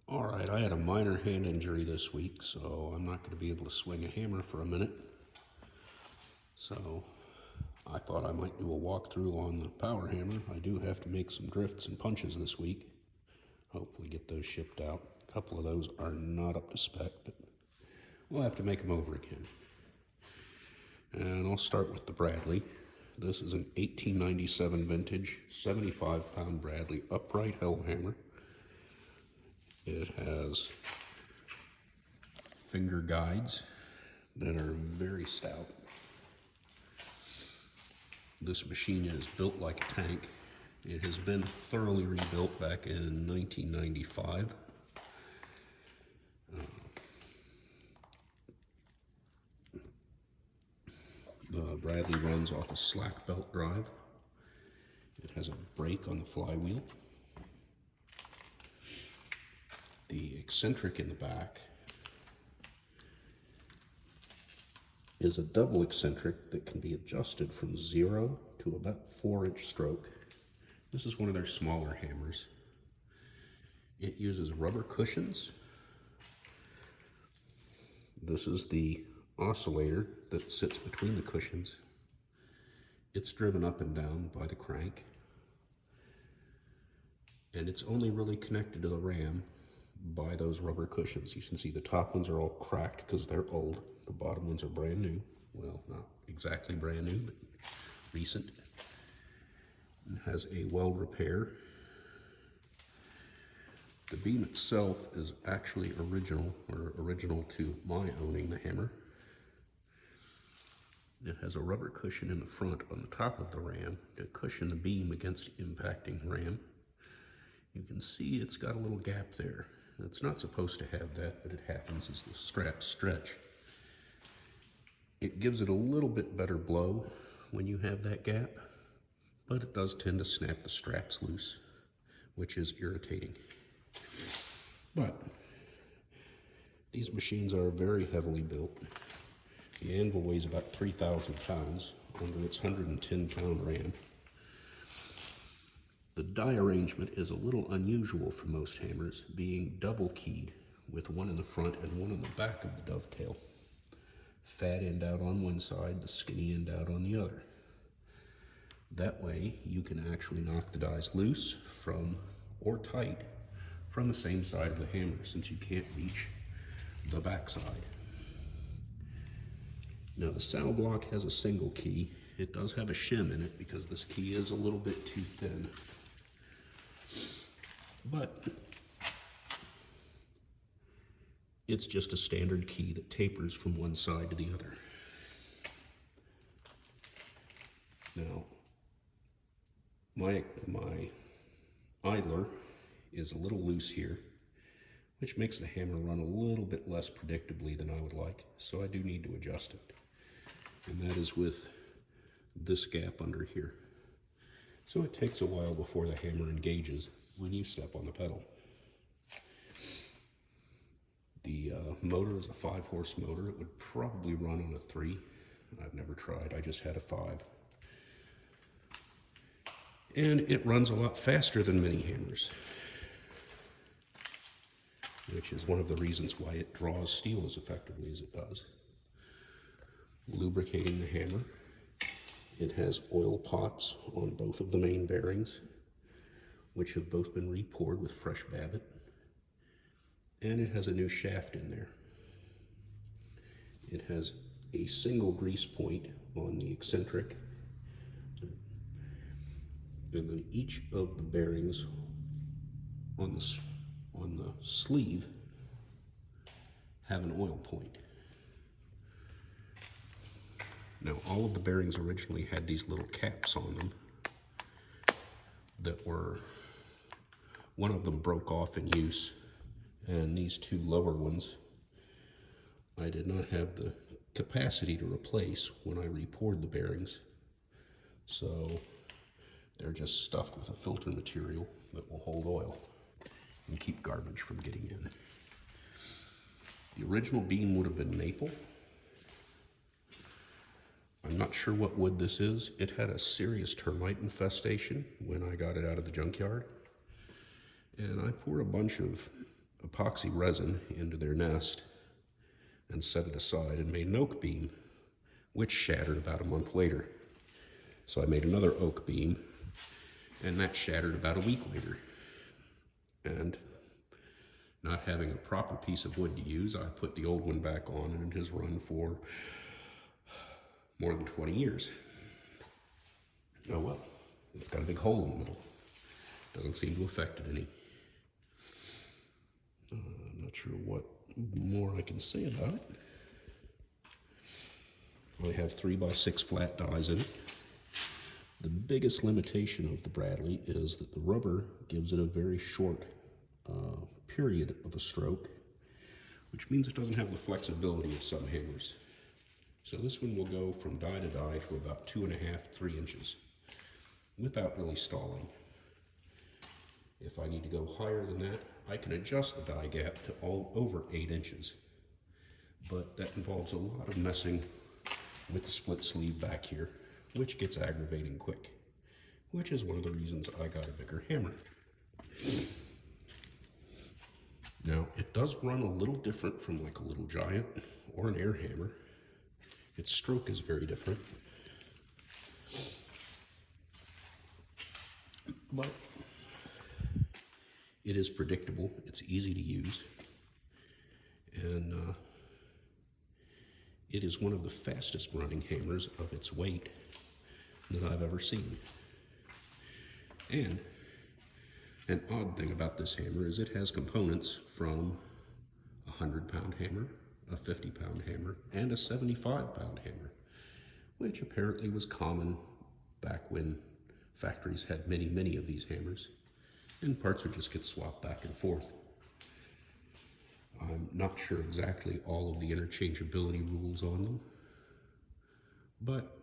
All right, I had a minor hand injury this week, so I'm not going to be able to swing a hammer for a minute. So I thought I might do a walkthrough on the power hammer. I do have to make some drifts and punches this week. Hopefully get those shipped out. A couple of those are not up to spec, but we'll have to make them over again. And I'll start with the Bradley. This is an 1897 vintage 75-pound Bradley upright helve hammer. It has finger guides that are very stout. This machine is built like a tank. It has been thoroughly rebuilt back in 1995. The Bradley runs off a slack belt drive. It has a brake on the flywheel. The eccentric in the back is a double eccentric that can be adjusted from 0 to about 4-inch stroke. This is one of their smaller hammers. It uses rubber cushions. This is the oscillator that sits between the cushions. It's driven up and down by the crank, and it's only really connected to the ram by those rubber cushions. You can see the top ones are all cracked because they're old. The bottom ones are brand new. Well, not exactly brand new, but recent. It has a weld repair. The beam itself is actually original to my owning the hammer. It has a rubber cushion in the front on the top of the ram to cushion the beam against impacting ram. You can see it's got a little gap there. It's not supposed to have that, but it happens as the straps stretch. It gives it a little bit better blow when you have that gap, but it does tend to snap the straps loose, which is irritating. But these machines are very heavily built. The anvil weighs about 3,000 pounds under its 110-pound ram. The die arrangement is a little unusual for most hammers, being double keyed with one in the front and one in the back of the dovetail. Fat end out on one side, the skinny end out on the other. That way you can actually knock the dies loose from or tight from the same side of the hammer, since you can't reach the back side. Now the saddle block has a single key. It does have a shim in it because this key is a little bit too thin. But it's just a standard key that tapers from one side to the other. Now, my idler is a little loose here, which makes the hammer run a little bit less predictably than I would like, so I do need to adjust it. And that is with this gap under here. So it takes a while before the hammer engages when you step on the pedal. The motor is a 5-horse motor. It would probably run on a 3. I've never tried, I just had a 5. And it runs a lot faster than mini hammers, which is one of the reasons why it draws steel as effectively as it does. Lubricating the hammer. It has oil pots on both of the main bearings, which have both been re-poured with fresh babbitt. And it has a new shaft in there. It has a single grease point on the eccentric. And then each of the bearings on the sleeve have an oil point. Now, all of the bearings originally had these little caps on them that were, one of them broke off in use, and these two lower ones I did not have the capacity to replace when I re-poured the bearings, so they're just stuffed with a filter material that will hold oil and keep garbage from getting in. The original beam would have been maple. I'm not sure what wood this is. It had a serious termite infestation when I got it out of the junkyard. And I poured a bunch of epoxy resin into their nest and set it aside and made an oak beam, which shattered about a month later. So I made another oak beam, and that shattered about a week later. And not having a proper piece of wood to use, I put the old one back on, and it has run for more than 20 years. Oh well, it's got a big hole in the middle. Doesn't seem to affect it any. I'm not sure what more I can say about it. I have 3x6 flat dies in it. The biggest limitation of the Bradley is that the rubber gives it a very short period of a stroke, which means it doesn't have the flexibility of some hammers. So this one will go from die to die to about 2.5, 3 inches without really stalling. If I need to go higher than that, I can adjust the die gap to all over 8 inches. But that involves a lot of messing with the split sleeve back here, which gets aggravating quick, which is one of the reasons I got a bigger hammer. Now, it does run a little different from like a Little Giant or an air hammer. Its stroke is very different. But it is predictable, it's easy to use, and it is one of the fastest running hammers of its weight that I've ever seen. And an odd thing about this hammer is it has components from a 100-pound hammer, a 50-pound hammer, and a 75-pound hammer, which apparently was common back when factories had many, many of these hammers, and parts would just get swapped back and forth. I'm not sure exactly all of the interchangeability rules on them, but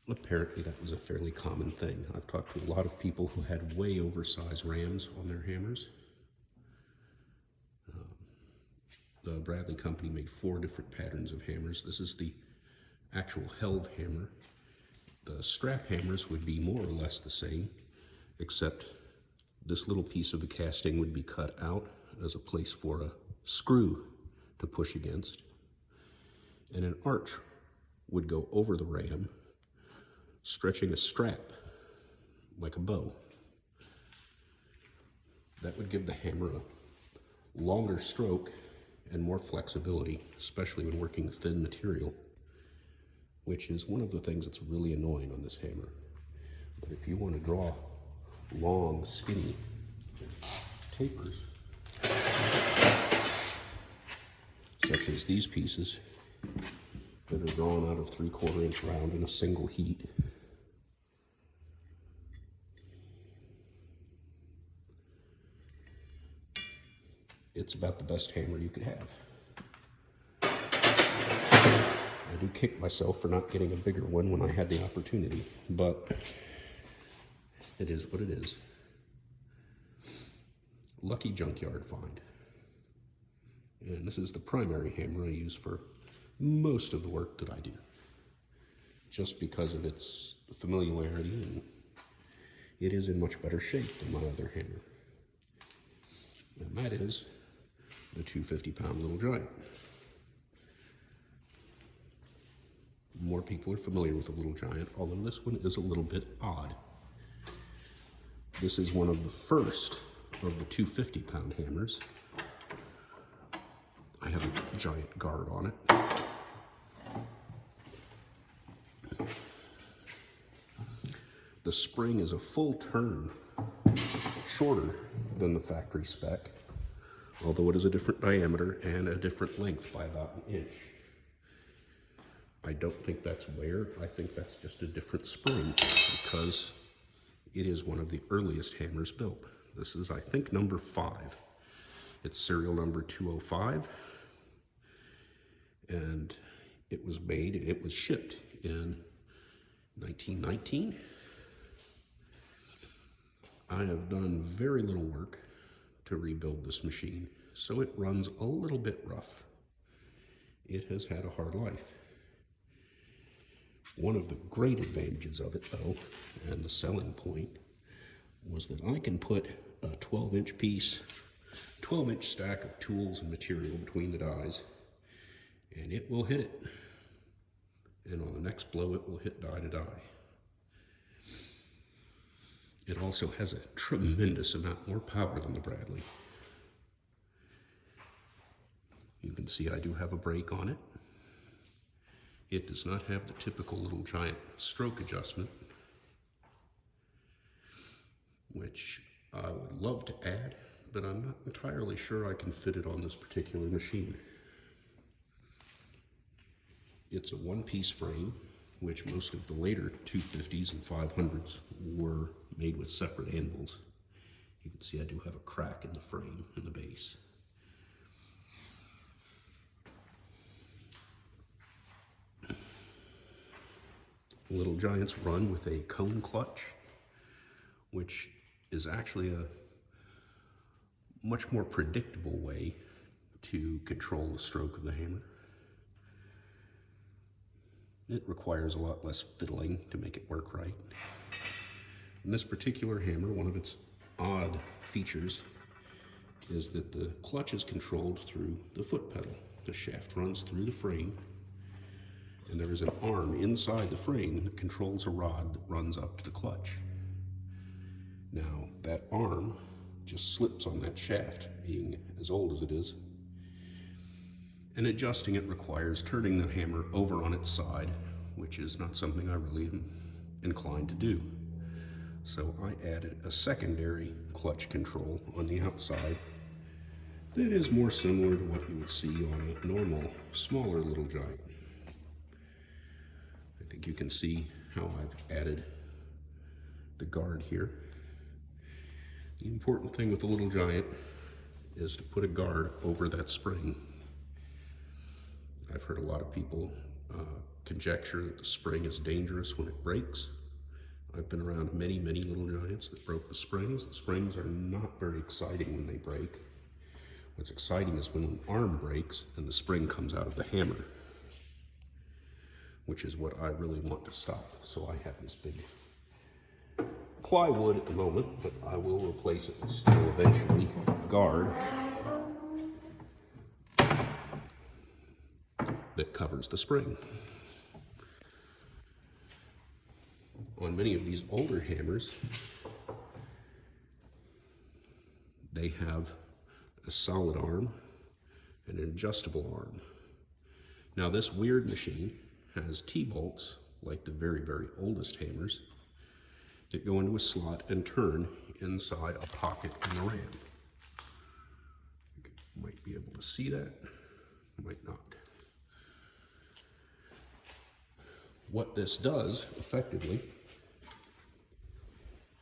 apparently that was a fairly common thing. I've talked to a lot of people who had way oversized rams on their hammers. The Bradley company made 4 different patterns of hammers. This is the actual helve hammer. The strap hammers would be more or less the same, except this little piece of the casting would be cut out as a place for a screw to push against, and an arch would go over the ram, stretching a strap like a bow. That would give the hammer a longer stroke and more flexibility, especially when working thin material, which is one of the things that's really annoying on this hammer. But if you want to draw long, skinny tapers, such as these pieces that are drawn out of 3/4 inch round in a single heat, it's about the best hammer you could have. I do kick myself for not getting a bigger one when I had the opportunity, but it is what it is. Lucky junkyard find. And this is the primary hammer I use for most of the work that I do, just because of its familiarity, and it is in much better shape than my other hammer. And that is the 250-pound Little Giant. More people are familiar with the Little Giant, although this one is a little bit odd. This is one of the first of the 250-pound hammers. I have a giant guard on it. The spring is a full turn shorter than the factory spec, although it is a different diameter and a different length by about 1 inch. I don't think that's wear, I think that's just a different spring, because it is one of the earliest hammers built. This is, I think, number 5. It's serial number 205, and it was shipped in 1919. I have done very little work to rebuild this machine, so it runs a little bit rough. It has had a hard life. One of the great advantages of it, though, and the selling point, was that I can put a 12-inch piece, 12-inch stack of tools and material between the dies, and it will hit it. And on the next blow, it will hit die to die. It also has a tremendous amount more power than the Bradley. You can see I do have a brake on it. It does not have the typical Little Giant stroke adjustment, which I would love to add, but I'm not entirely sure I can fit it on this particular machine. It's a one-piece frame, which most of the later 250s and 500s were made with separate anvils. You can see I do have a crack in the frame and the base. Little Giants run with a cone clutch, which is actually a much more predictable way to control the stroke of the hammer. It requires a lot less fiddling to make it work right. In this particular hammer, one of its odd features is that the clutch is controlled through the foot pedal. The shaft runs through the frame, and there is an arm inside the frame that controls a rod that runs up to the clutch. Now, that arm just slips on that shaft, being as old as it is, and adjusting it requires turning the hammer over on its side, which is not something I really am inclined to do. So I added a secondary clutch control on the outside that is more similar to what you would see on a normal, smaller Little Giant. I think you can see how I've added the guard here. The important thing with the Little Giant is to put a guard over that spring. I've heard a lot of people conjecture that the spring is dangerous when it breaks. I've been around many, many Little Giants that broke the springs. The springs are not very exciting when they break. What's exciting is when an arm breaks and the spring comes out of the hammer, which is what I really want to stop. So I have this big plywood at the moment, but I will replace it with steel eventually, guard that covers the spring. On many of these older hammers, they have a solid arm and an adjustable arm. Now this weird machine has T-bolts, like the very, very oldest hammers, that go into a slot and turn inside a pocket in the ram. You might be able to see that, might not. What this does, effectively,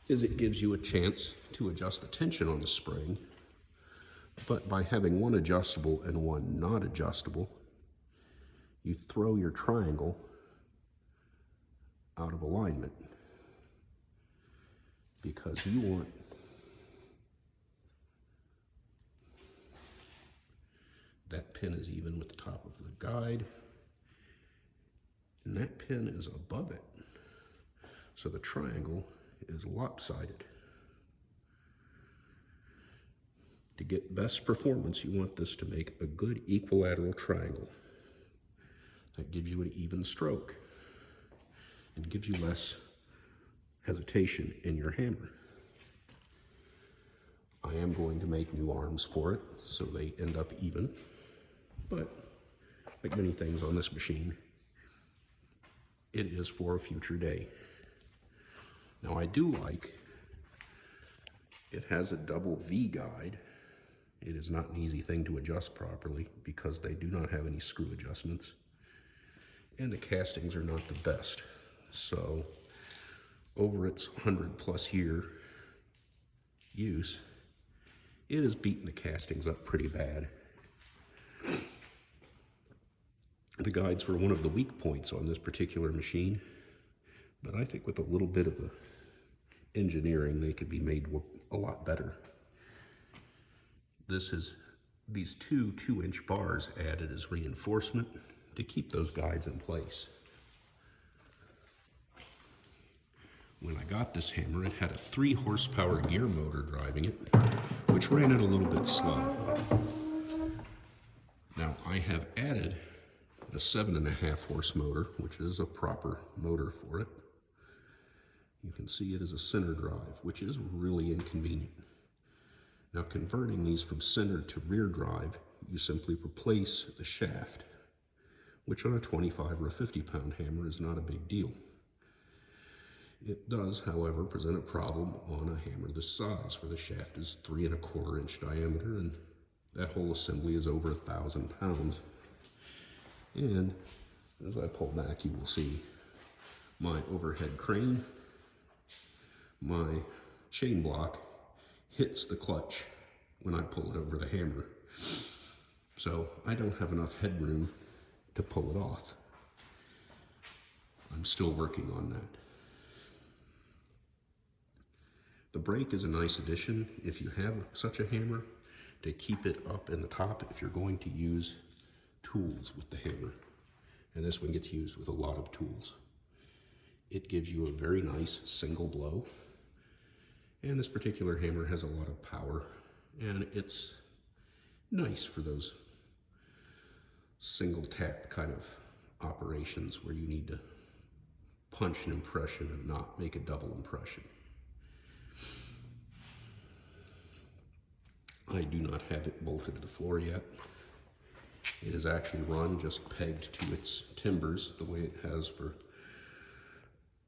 is it gives you a chance to adjust the tension on the spring, but by having one adjustable and one not adjustable, you throw your triangle out of alignment because you want that pin is even with the top of the guide, and that pin is above it. So the triangle is lopsided. To get best performance, you want this to make a good equilateral triangle. That gives you an even stroke and gives you less hesitation in your hammer. I am going to make new arms for it so they end up even, but like many things on this machine, it is for a future day. Now I do like, it has a double V guide. It is not an easy thing to adjust properly because they do not have any screw adjustments, and the castings are not the best. So over its 100+ year use, it has beaten the castings up pretty bad. The guides were one of the weak points on this particular machine, but I think with a little bit of engineering, they could be made a lot better. This is these two 2-inch bars added as reinforcement to keep those guides in place. When I got this hammer, it had a 3 horsepower gear motor driving it, which ran it a little bit slow. Now I have added a 7.5 horse motor, which is a proper motor for it. You can see it is a center drive, which is really inconvenient. Now, converting these from center to rear drive, you simply replace the shaft, which on a 25 or a 50-pound hammer is not a big deal. It does, however, present a problem on a hammer this size, where the shaft is 3¼ inch diameter, and that whole assembly is over 1,000 pounds. And as I pull back, you will see my overhead crane, my chain block hits the clutch when I pull it over the hammer. So I don't have enough headroom to pull it off. I'm still working on that. The brake is a nice addition if you have such a hammer, to keep it up in the top if you're going to use tools with the hammer. And this one gets used with a lot of tools. It gives you a very nice single blow. And this particular hammer has a lot of power, and it's nice for those single tap kind of operations where you need to punch an impression and not make a double impression. I do not have it bolted to the floor yet. It is actually run just pegged to its timbers, the way it has for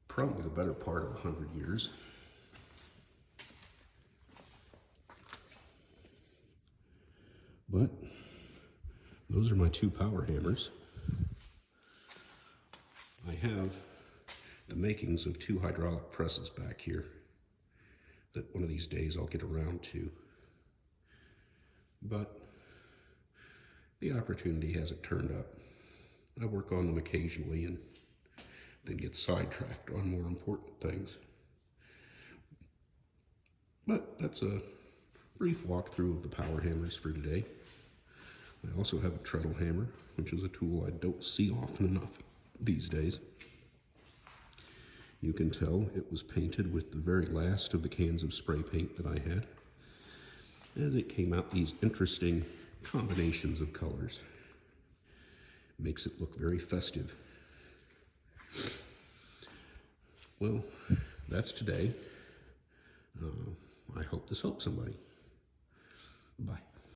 probably the better part of 100 years. But those are my 2 power hammers. I have the makings of 2 hydraulic presses back here that one of these days I'll get around to. But the opportunity hasn't turned up. I work on them occasionally and then get sidetracked on more important things. But that's a brief walkthrough of the power hammers for today. I also have a treadle hammer, which is a tool I don't see often enough these days. You can tell it was painted with the very last of the cans of spray paint that I had, as it came out these interesting combinations of colors. Makes it look very festive. Well, that's today. I hope this helps somebody. Bye.